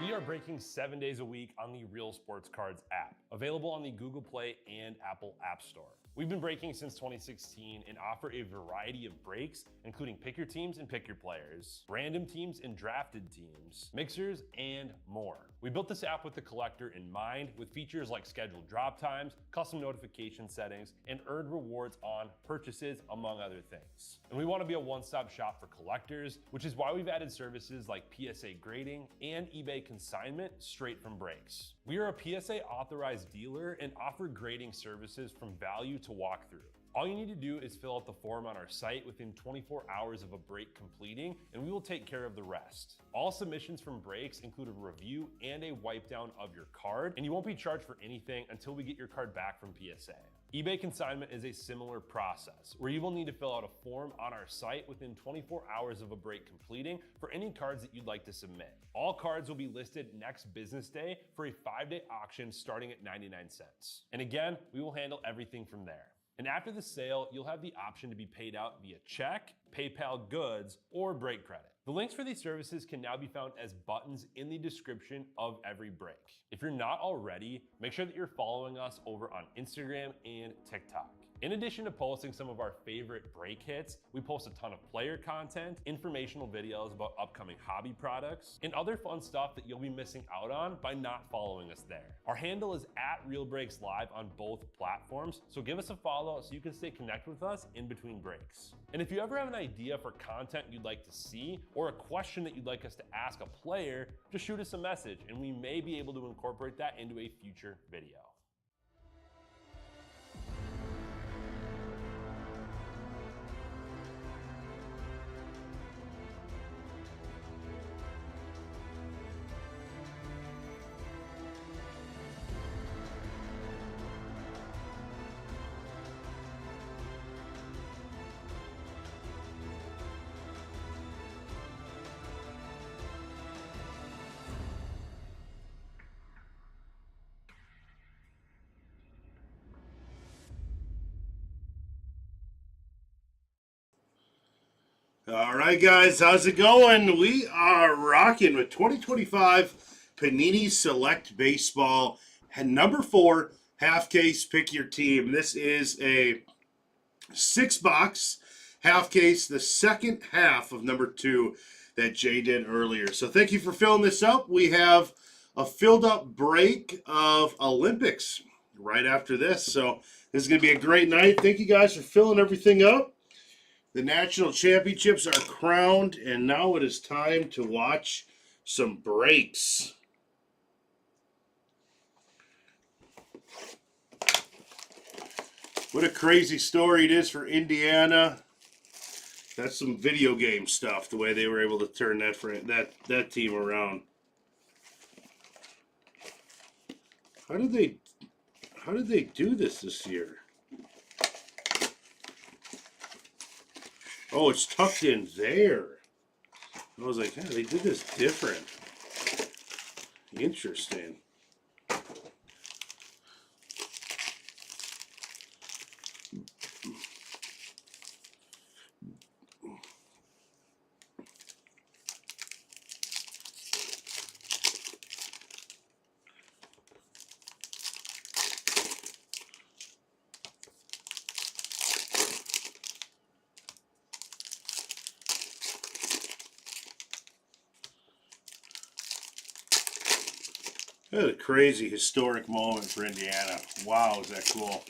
We are breaking 7 days a week on the Real Sports Cards app, available on the Google Play and Apple App Store. We've been breaking since 2016 and offer a variety of breaks, including pick your teams and pick your players, random teams and drafted teams, mixers, and more. We built this app with the collector in mind, with features like scheduled drop times, custom notification settings, and earned rewards on purchases, among other things. And we want to be a one-stop shop for collectors, which is why we've added services like PSA grading and eBay consignment straight from breaks. We are a PSA authorized dealer and offer grading services from value to walkthrough. All you need to do is fill out the form on our site within 24 hours of a break completing, and we will take care of the rest. All submissions from breaks include a review and a wipe down of your card, and you won't be charged for anything until we get your card back from PSA. eBay consignment is a similar process, where you will need to fill out a form on our site within 24 hours of a break completing for any cards that you'd like to submit. All cards will be listed next business day for a 5-day auction starting at 99 cents. And again, we will handle everything from there. And after the sale, you'll have the option to be paid out via check, PayPal goods, or break credit. The links for these services can now be found as buttons in the description of every break. If you're not already, make sure that you're following us over on Instagram and TikTok. In addition to posting some of our favorite break hits, we post a ton of player content, informational videos about upcoming hobby products, and other fun stuff that you'll be missing out on by not following us there. Our handle is @RealBreaksLive on both platforms, so give us a follow so you can stay connected with us in between breaks. And if you ever have an idea for content you'd like to see, or a question that you'd like us to ask a player, just shoot us a message and we may be able to incorporate that into a future video. All right, guys, how's it going? We are rocking with 2025 Panini Select Baseball and number 4 half case pick your team. This is a 6-box half case, the second half of number 2 that Jay did earlier. So thank you for filling this up. We have a filled up break of Olympics right after this. So this is going to be a great night. Thank you guys for filling everything up. The national championships are crowned, and now it is time to watch some breaks. What a crazy story it is for Indiana. That's some video game stuff, the way they were able to turn that team around. How did they do this year? Oh, it's tucked in there. I was like, yeah, they did this different. Interesting. That was a crazy historic moment for Indiana. Wow, is that cool.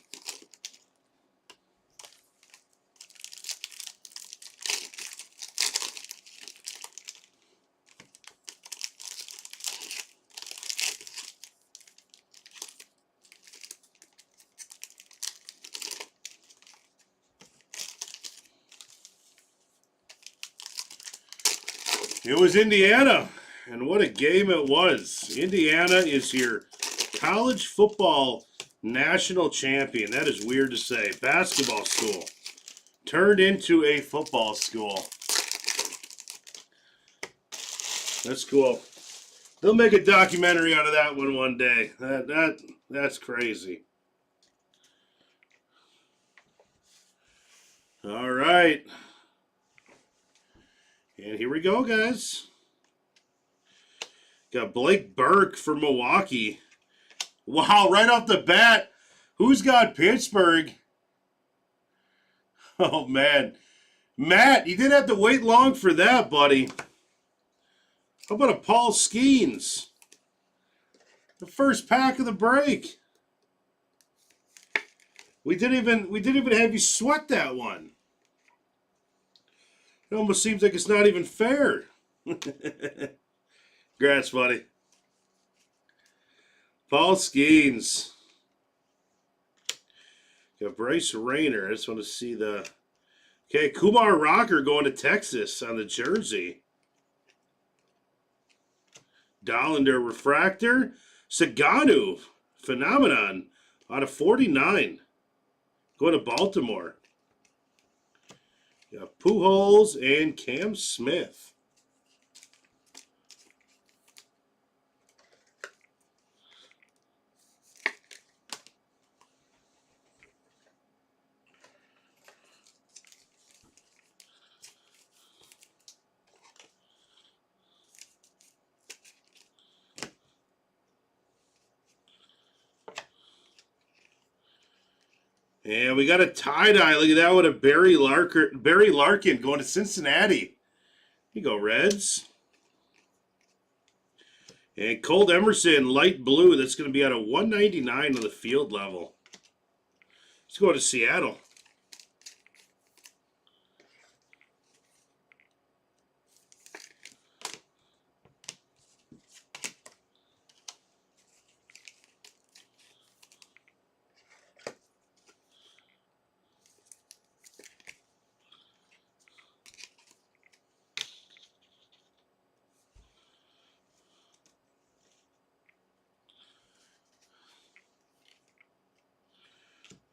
It was Indiana, and what a game it was. Indiana is your college football national champion. That is weird to say. Basketball school turned into a football school. That's cool. They'll make a documentary out of that one day. That's crazy. All right. And here we go, guys. Got Blake Burke for Milwaukee. Wow, right off the bat, who's got Pittsburgh? Oh, man. Matt, you didn't have to wait long for that, buddy. How about a Paul Skeens? The first pack of the break. We didn't even have you sweat that one. It almost seems like it's not even fair. Congrats, buddy. Paul Skeens. Got Bryce Rayner. I just want to see the... Okay, Kumar Rocker going to Texas on the jersey. Dollander Refractor. Saganu Phenomenon out of 49. Going to Baltimore. Got Pujols and Cam Smith. And we got a tie-dye. Look at that with a Barry Larkin going to Cincinnati. Here you go, Reds. And Colt Emerson, light blue. That's going to be out of 199 on the field level. Let's go to Seattle.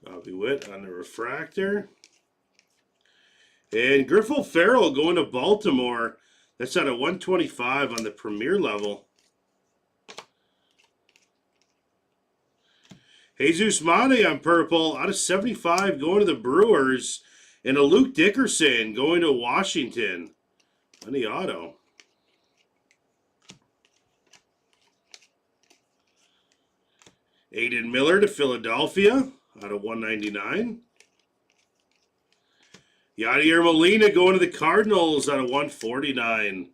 Bobby Witt on the refractor. And Griffo Farrell going to Baltimore. That's out of 125 on the premier level. Jesus Mane on purple out of 75 going to the Brewers. And a Luke Dickerson going to Washington on the auto. Aiden Miller to Philadelphia out of 199. Yadier Molina going to the Cardinals out of 149.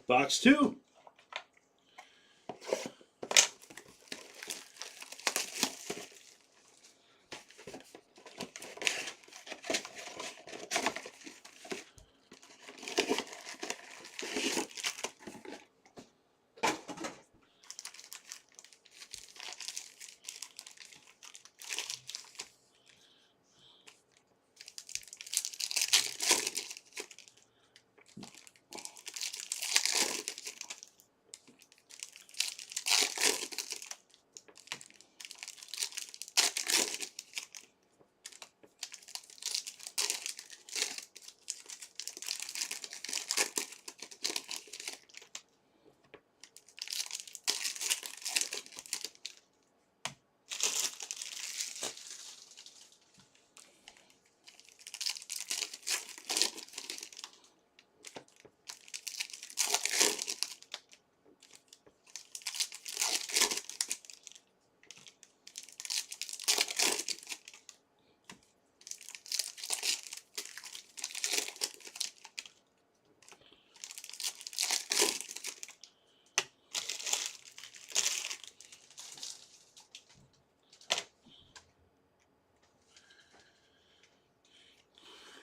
Box 2.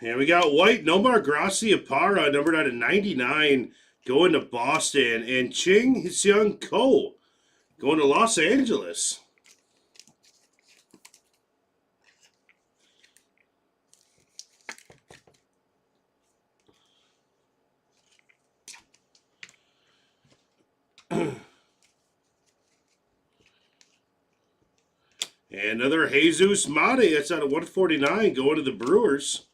And we got white, Nomar Gracia-Parra, numbered out of 99, going to Boston. And Ching Hyun Ko going to Los Angeles. And another Jesus Mate, that's out of 149, going to the Brewers.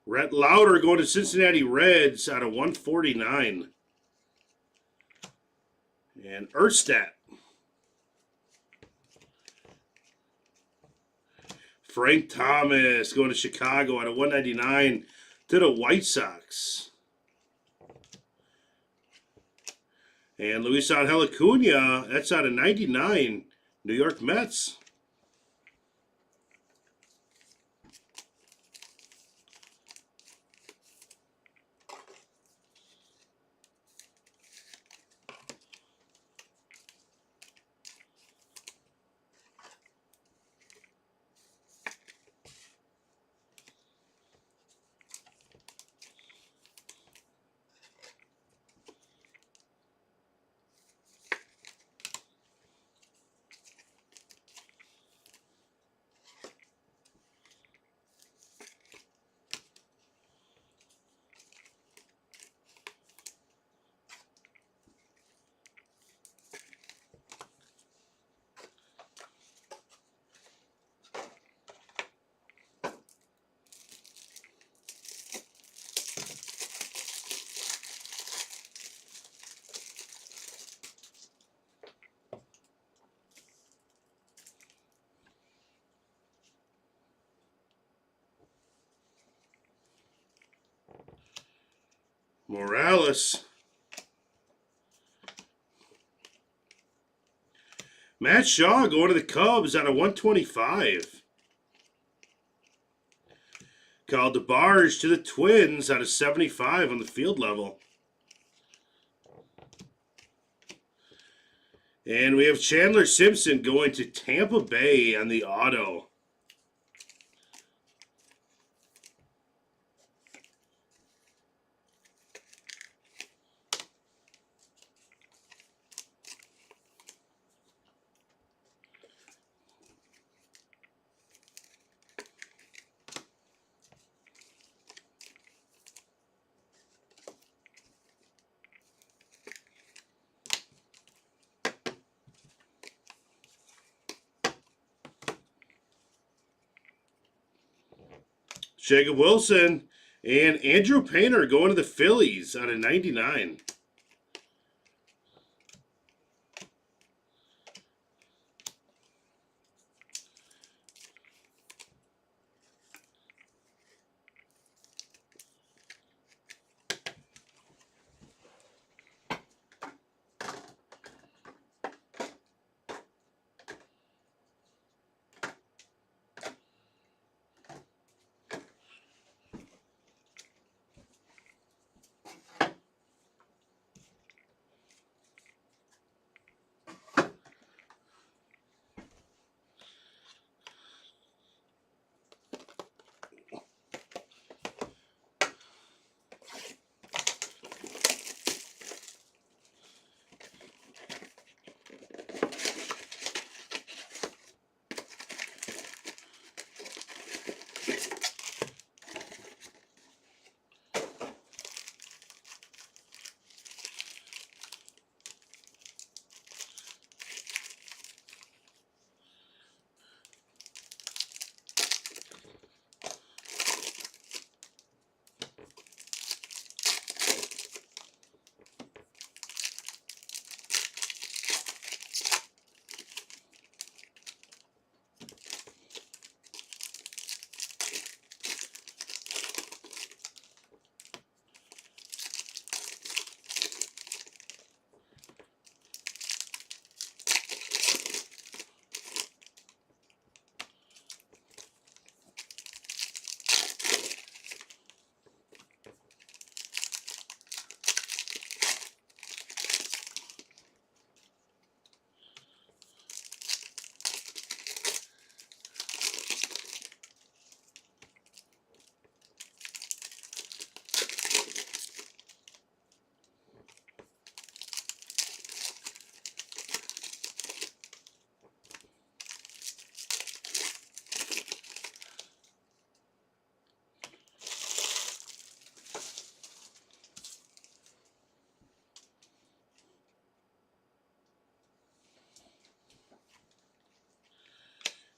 Rhett Lauder going to Cincinnati Reds out of 149. And Erstad. Frank Thomas going to Chicago out of 199 to the White Sox. And Luis Angel Acuna, that's out of 99, New York Mets. Morales. Matt Shaw going to the Cubs out of 125. Called the Barge to the Twins out of 75 on the field level. And we have Chandler Simpson going to Tampa Bay on the auto. Jacob Wilson and Andrew Painter going to the Phillies out of 99.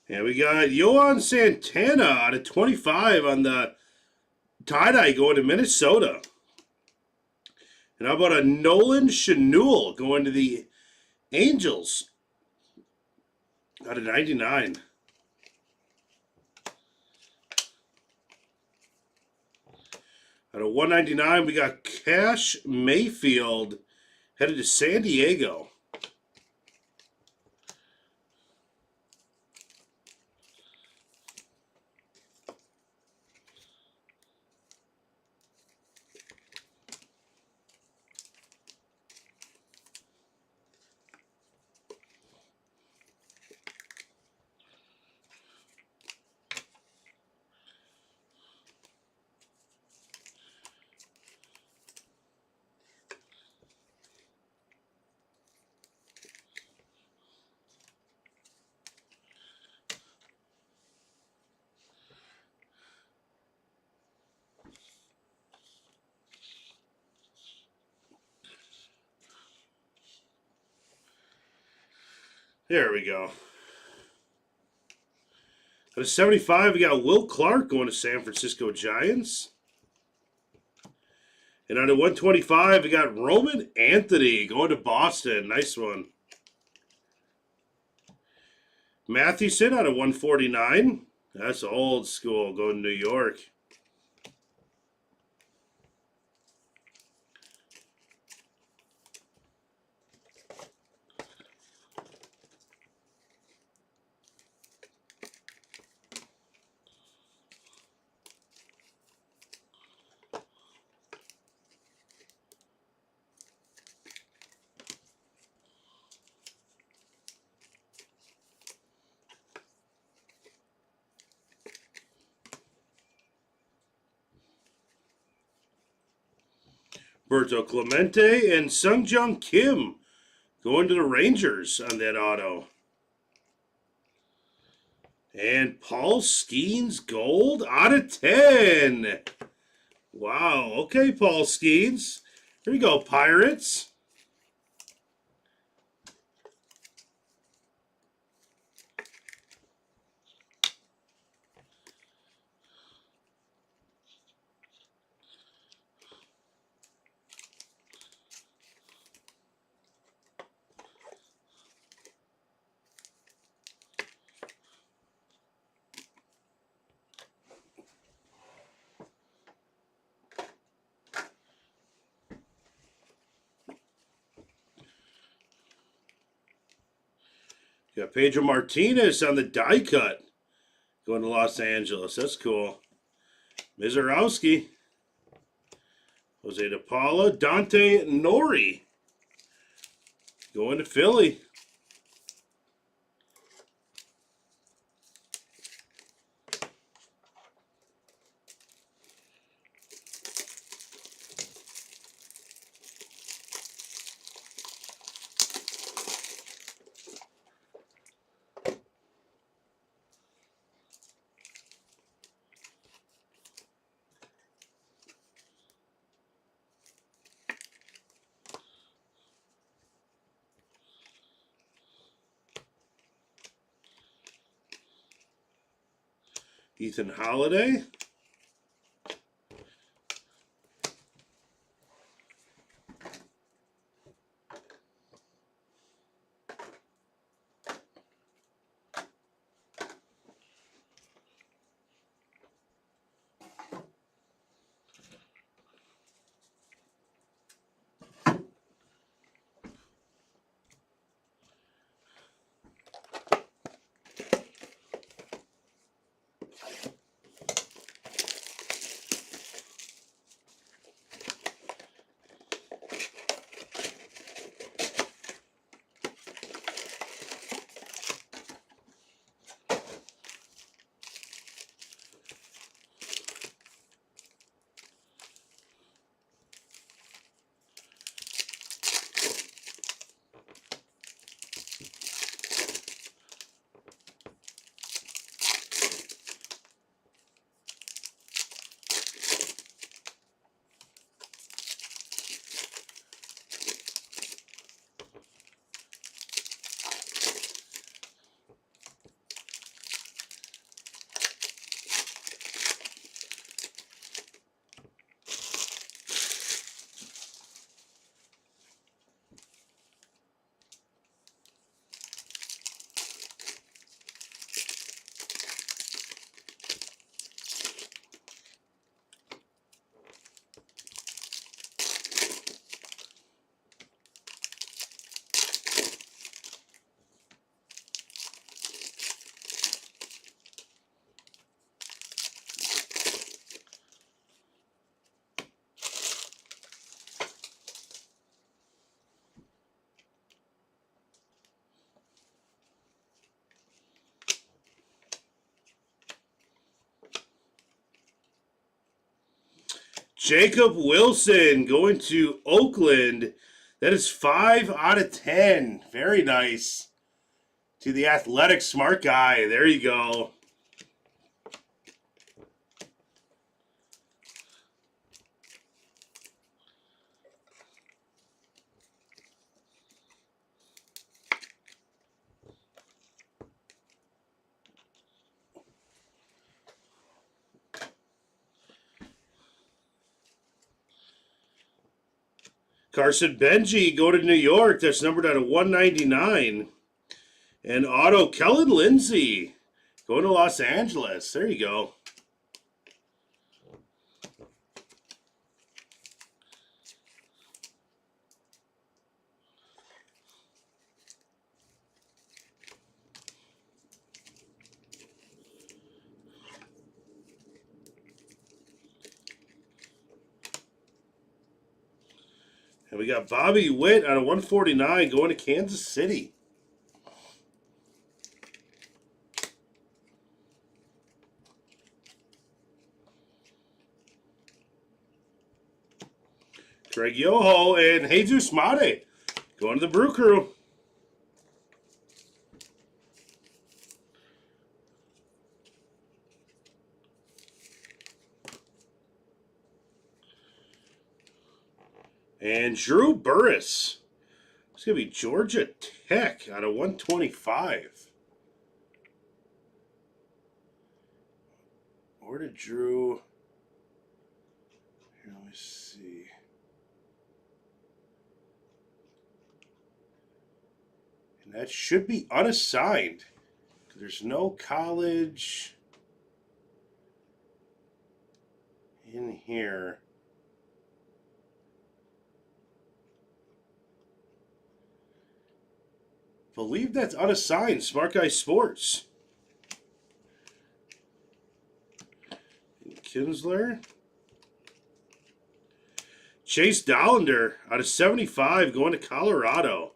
And we got Yohan Santana out of 25 on the tie-dye going to Minnesota. And how about a Nolan Schanuel going to the Angels out of 99. Out of 199, we got Cash Mayfield headed to San Diego. There we go. Out of 75, we got Will Clark going to San Francisco Giants. And out of 125, we got Roman Anthony going to Boston. Nice one. Mathewson out of 149. That's old school going to New York. Berto Clemente and Sungjoong Kim going to the Rangers on that auto. And Paul Skeens gold out of 10. Wow. Okay, Paul Skeens. Here we go, Pirates. Got Pedro Martinez on the die cut going to Los Angeles. That's cool. Mizorowski. Jose De Paula. Dante Nori going to Philly. Ethan Holiday. Jacob Wilson going to Oakland. That is 5 out of 10. Very nice. To the athletic smart guy. There you go. Carson Benji go to New York. That's numbered out of 199. And Otto Kellen Lindsay going to Los Angeles. There you go. And we got Bobby Witt out of 149 going to Kansas City. Greg Yoho and Jesus Mate going to the Brew Crew. And Drew Burris. It's going to be Georgia Tech out of 125. Where did Drew... Here, let me see. And that should be unassigned. There's no college in here. Believe that's unassigned. Smart Guy Sports. Kinsler. Chase Dollander out of 75 going to Colorado.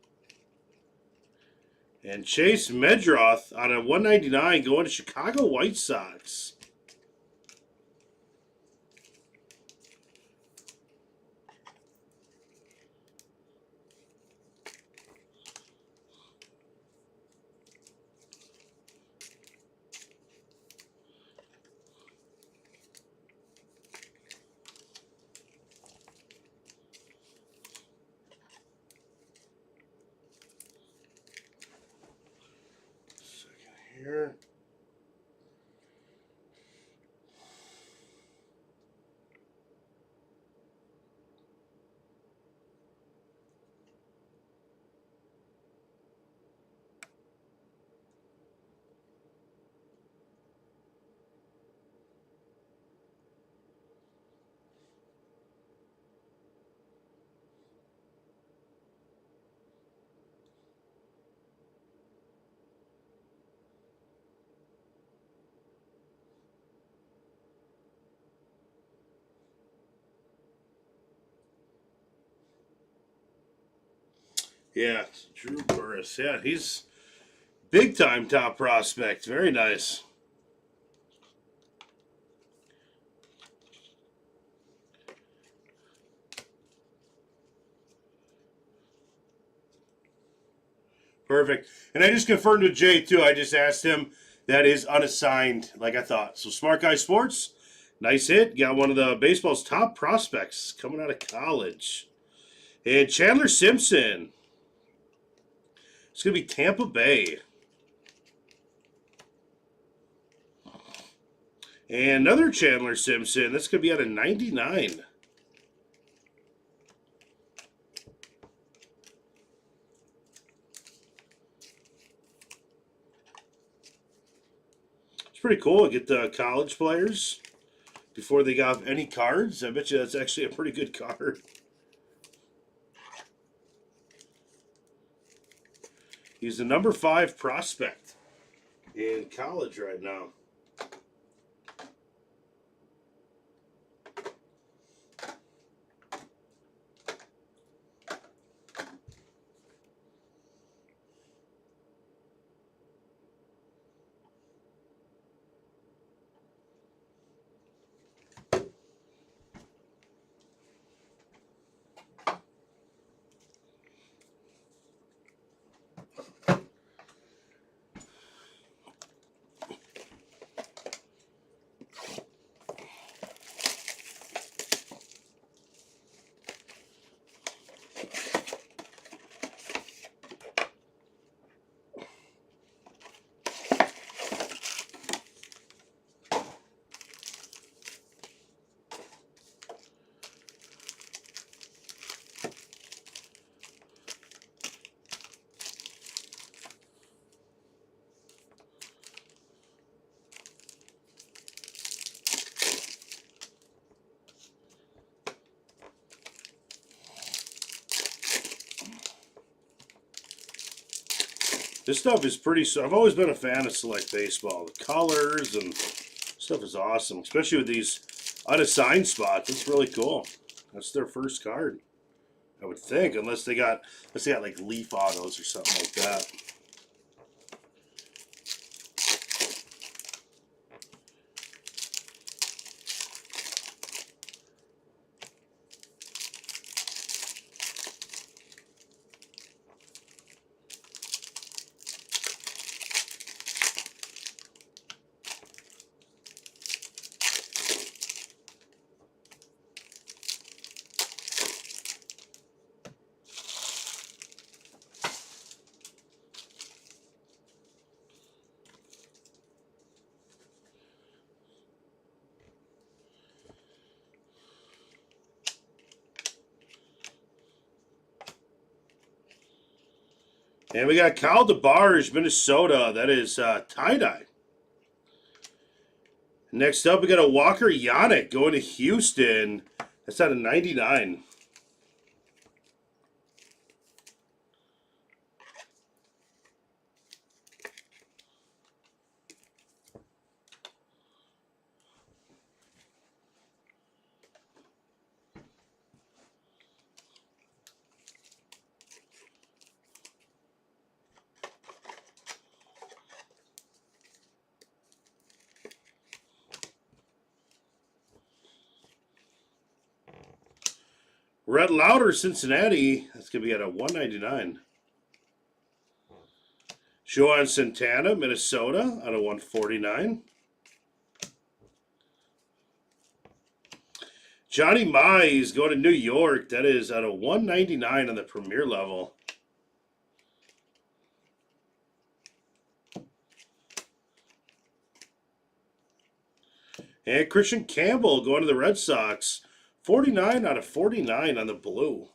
And Chase Medroth out of 199 going to Chicago White Sox. Here. Yeah, Drew Burris. Yeah, he's big time top prospect. Very nice. Perfect. And I just confirmed with Jay, too. I just asked him. That is unassigned, like I thought. So, Smart Guy Sports, nice hit. Got one of the baseball's top prospects coming out of college. And Chandler Simpson. It's going to be Tampa Bay. And another Chandler Simpson. That's going to be out of 99. It's pretty cool to get the college players before they got any cards. I bet you that's actually a pretty good card. He's the number 5 prospect in college right now. This stuff is pretty. I've always been a fan of Select Baseball. The colors and stuff is awesome, especially with these unassigned spots. It's really cool. That's their first card, I would think, unless they got like leaf autos or something like that. And we got Kyle DeBarge, Minnesota. That is tie-dye. Next up, we got a Walker Yannick going to Houston. That's out of 99. Rhett Lauder, Cincinnati. That's going to be at a 199. Johan Santana, Minnesota, out of 149. Johnny Mize going to New York. That is out of 199 on the premier level. And Christian Campbell going to the Red Sox. 49 out of 49 on the blue.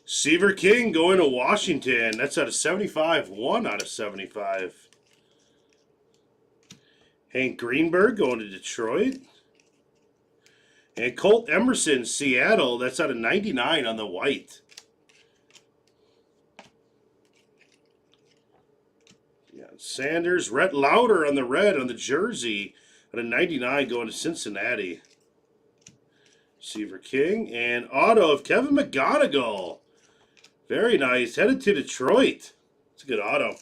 Seaver King going to Washington. That's out of 75. 1 out of 75. Hank Greenberg going to Detroit. And Colt Emerson, Seattle. That's out of 99 on the white. Yeah, Sanders, Rhett Lauder on the red on the jersey. Out of 99 going to Cincinnati. Seaver King. And auto of Kevin McGonigal. Very nice. Headed to Detroit. It's a good auto.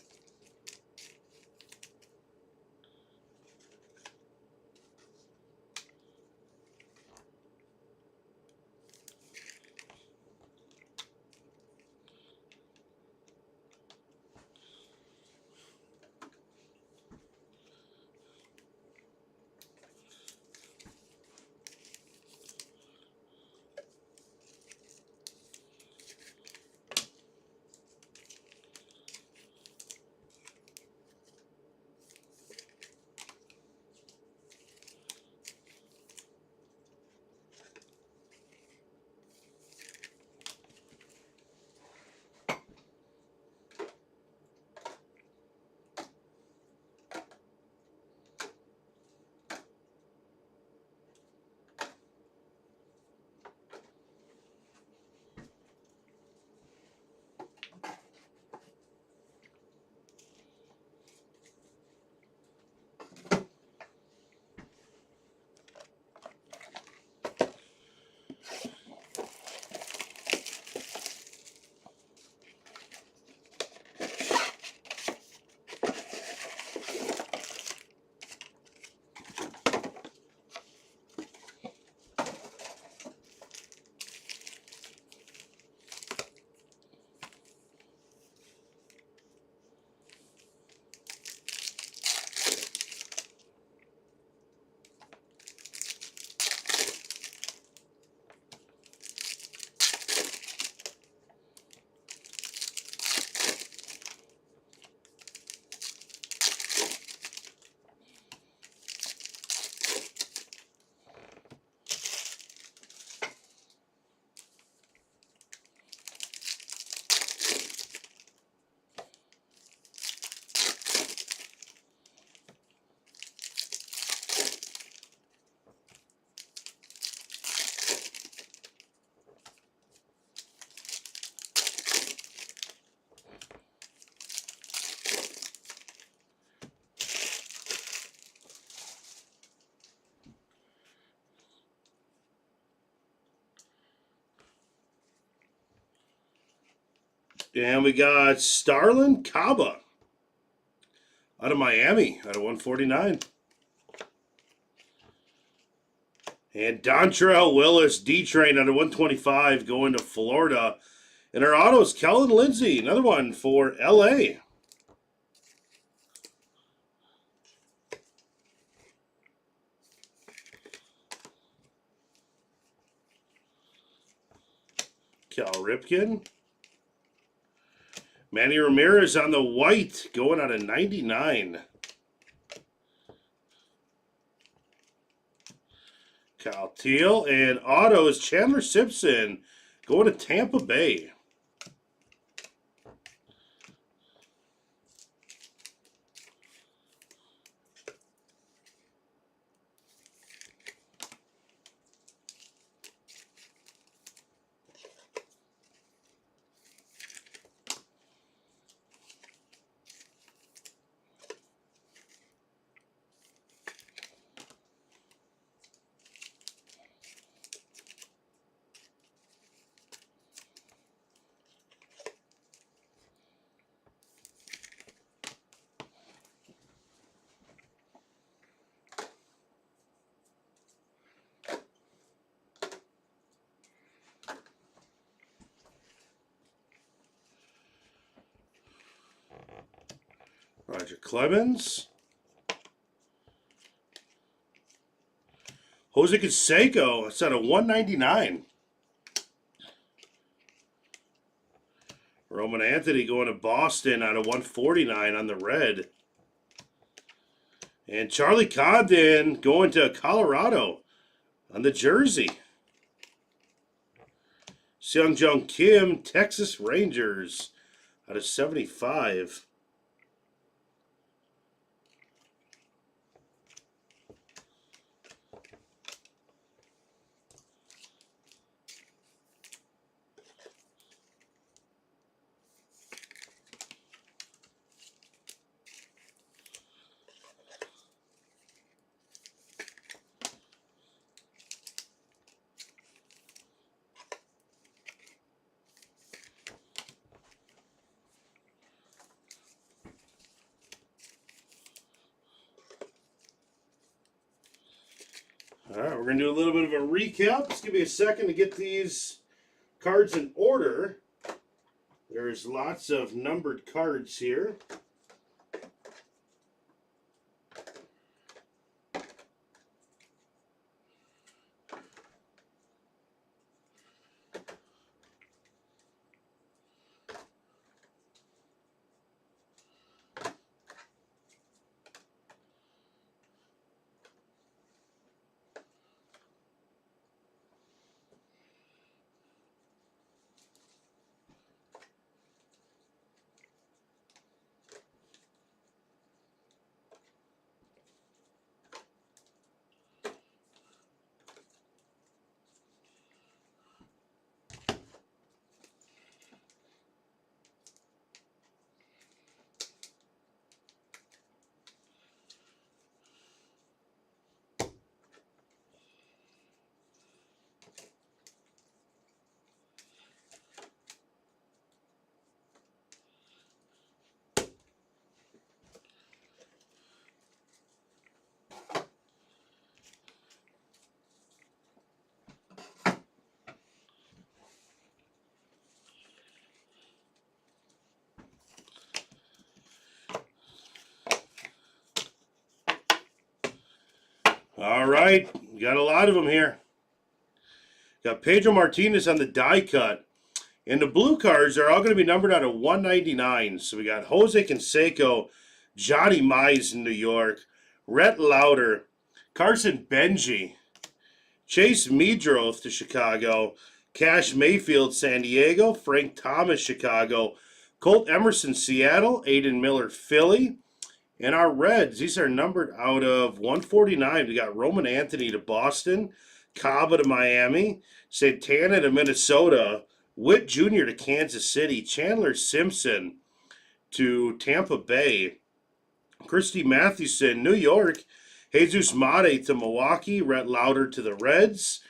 And we got Starlin Caba out of Miami, out of 149. And Dontrell Willis, D-Train, out of 125, going to Florida. And our autos, Kellen Lindsay, another one for LA. Cal Ripken. Manny Ramirez on the white, going out of 99. Kyle Teal. And autos, Chandler Simpson, going to Tampa Bay. Roger Clemens. Jose Canseco, it's out of 199. Roman Anthony going to Boston out of 149 on the red. And Charlie Condon going to Colorado on the jersey. Seung-Jung Kim, Texas Rangers out of 75. All right, we're going to do a little bit of a recap. Just give me a second to get these cards in order. There's lots of numbered cards here. All right, we got a lot of them here. Got Pedro Martinez on the die cut. And the blue cards are all going to be numbered out of 199. So we got Jose Canseco, Johnny Mize in New York, Rhett Lauder, Carson Benji, Chase Meadroth to Chicago, Cash Mayfield, San Diego, Frank Thomas, Chicago, Colt Emerson, Seattle, Aiden Miller, Philly. And our Reds, these are numbered out of 149. We got Roman Anthony to Boston, Caba to Miami, Santana to Minnesota, Witt Jr. to Kansas City, Chandler Simpson to Tampa Bay, Christy Mathewson, New York, Jesus Mate to Milwaukee, Rhett Lauder to the Reds,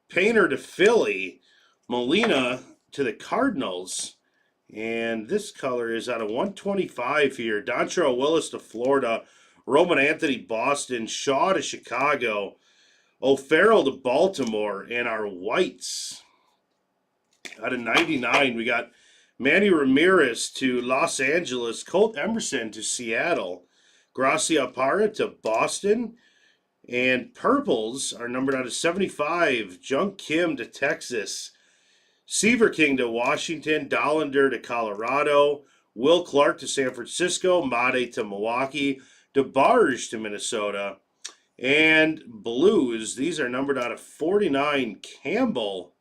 Painter to Philly, Molina to the Cardinals, And this color is out of 125 here. Dontrell Willis to Florida. Roman Anthony, Boston. Shaw to Chicago. O'Farrell to Baltimore. And our whites, out of 99, we got Manny Ramirez to Los Angeles. Colt Emerson to Seattle. Gracia Parra to Boston. And purples are numbered out of 75. Jung Kim to Texas. Seaver King to Washington. Dollander to Colorado. Will Clark to San Francisco. Made to Milwaukee. DeBarge to Minnesota. And blues, these are numbered out of 49. Campbell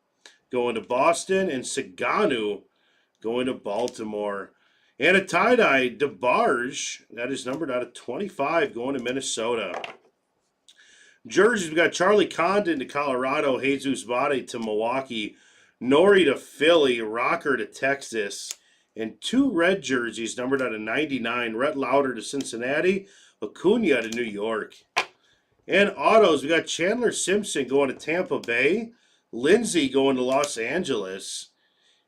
going to Boston. And Saganu going to Baltimore. And a tie-dye, DeBarge, that is numbered out of 25, going to Minnesota. Jerseys, we got Charlie Condon to Colorado. Jesus Made to Milwaukee. Nori to Philly, Rocker to Texas, and 2 red jerseys numbered out of 99. Rhett Lauder to Cincinnati, Acuna to New York. And autos, we got Chandler Simpson going to Tampa Bay, Lindsey going to Los Angeles,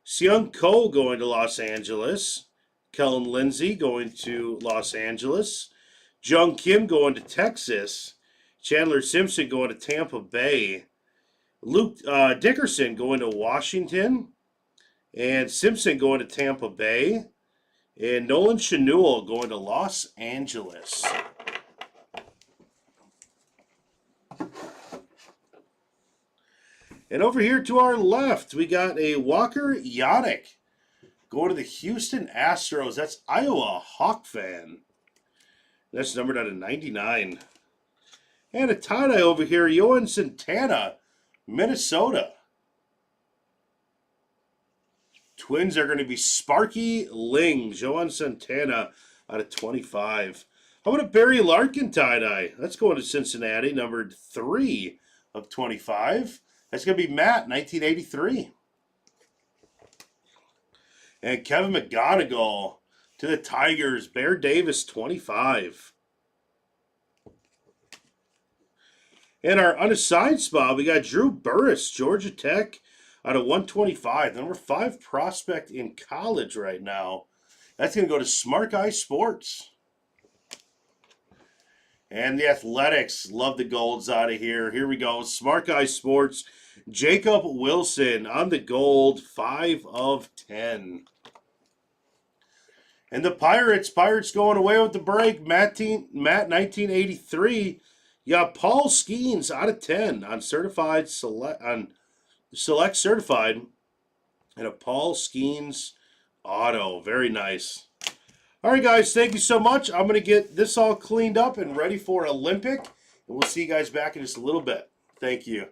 Seung Ko going to Los Angeles, Kellen Lindsey going to Los Angeles, Jung Kim going to Texas, Chandler Simpson going to Tampa Bay, Luke Dickerson going to Washington, and Simpson going to Tampa Bay, and Nolan Schanuel going to Los Angeles. And over here to our left, we got a Walker Yannick going to the Houston Astros. That's Iowa Hawk fan. That's numbered out of 99. And a tie-dye over here, Yohan Santana, Minnesota. Twins are going to be Sparky Ling. Yohan Santana out of 25. How about a Barry Larkin tie-dye? That's going to Cincinnati, numbered 3 of 25. That's going to be Matt, 1983. And Kevin McGonigal to the Tigers. Bear Davis, 25. And our unassigned spot, we got Drew Burris, Georgia Tech, out of 125. Number 5 prospect in college right now. That's going to go to Smart Guy Sports. And the Athletics, love the golds out of here. Here we go. Smart Guy Sports, Jacob Wilson on the gold, 5 of 10. And the Pirates going away with the break. Matt 1983. You got Paul Skeens out of 10 on Select Certified. And a Paul Skeens auto. Very nice. All right, guys, thank you so much. I'm going to get this all cleaned up and ready for Olympic. And we'll see you guys back in just a little bit. Thank you.